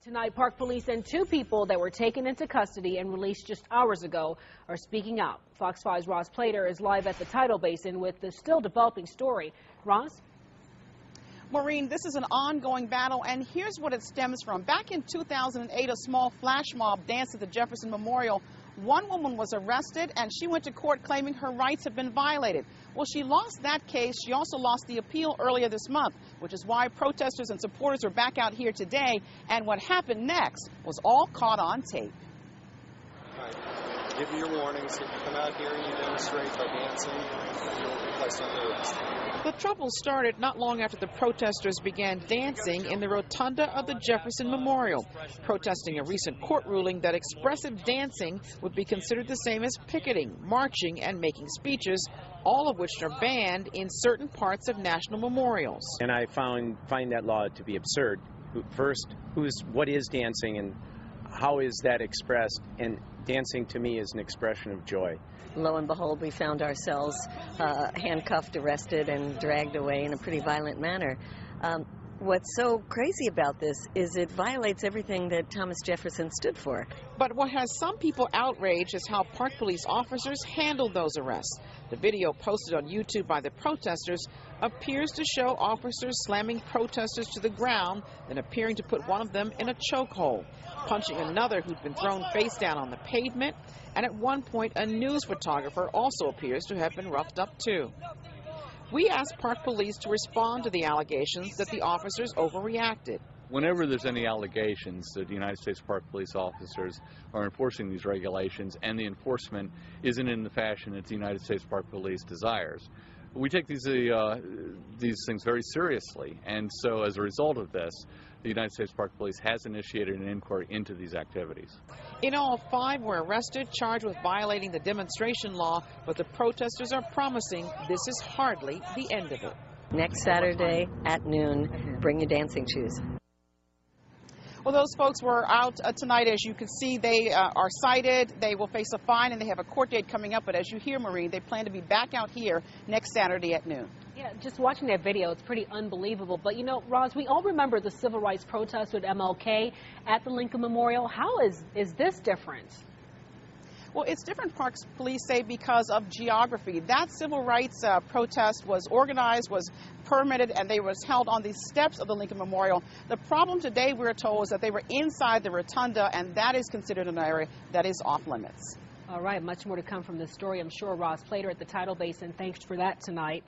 Tonight, Park Police and two people that were taken into custody and released just hours ago are speaking out. Fox 5's Ross Plater is live at the Tidal Basin with the still developing story. Ross? Maureen, this is an ongoing battle, and here's what it stems from. Back in 2008, a small flash mob danced at the Jefferson Memorial. One woman was arrested, and she went to court claiming her rights had been violated. Well, she lost that case. She also lost the appeal earlier this month, which is why protesters and supporters are back out here today. And what happened next was all caught on tape. Give you your warnings. If you come out here and you demonstrate by dancing, you'll be placed under arrest. The trouble started not long after the protesters began dancing in the rotunda of the Jefferson Memorial, protesting a recent court ruling that expressive dancing would be considered the same as picketing, marching, and making speeches, all of which are banned in certain parts of national memorials. And I find that law to be absurd. First, what is dancing and how is that expressed? And dancing to me is an expression of joy. Lo and behold, we found ourselves handcuffed, arrested, and dragged away in a pretty violent manner. What's so crazy about this is it violates everything that Thomas Jefferson stood for. But what has some people outraged is how Park Police officers handled those arrests. The video posted on YouTube by the protesters appears to show officers slamming protesters to the ground, then appearing to put one of them in a chokehold, punching another who'd been thrown face down on the pavement, and at one point a news photographer also appears to have been roughed up too. We asked Park Police to respond to the allegations that the officers overreacted. Whenever there's any allegations that the United States Park Police officers are enforcing these regulations and the enforcement isn't in the fashion that the United States Park Police desires, we take these things very seriously. And so as a result of this, the United States Park Police has initiated an inquiry into these activities. In all, 5 were arrested, charged with violating the demonstration law, but the protesters are promising this is hardly the end of it. Next Saturday at noon, bring your dancing shoes. Well, those folks were out tonight. As you can see, they are cited. They will face a fine, and they have a court date coming up. But as you hear, Marie, they plan to be back out here next Saturday at noon. Yeah, just watching that video, it's pretty unbelievable. But, you know, Roz, we all remember the civil rights protest with MLK at the Lincoln Memorial. How is this different? Well, it's different, Park Police say, because of geography. That civil rights protest was organized, was permitted, and they was held on the steps of the Lincoln Memorial. The problem today, we're told, is that they were inside the rotunda, and that is considered an area that is off limits. All right, much more to come from this story, I'm sure. Ross Plater at the Tidal Basin, thanks for that tonight.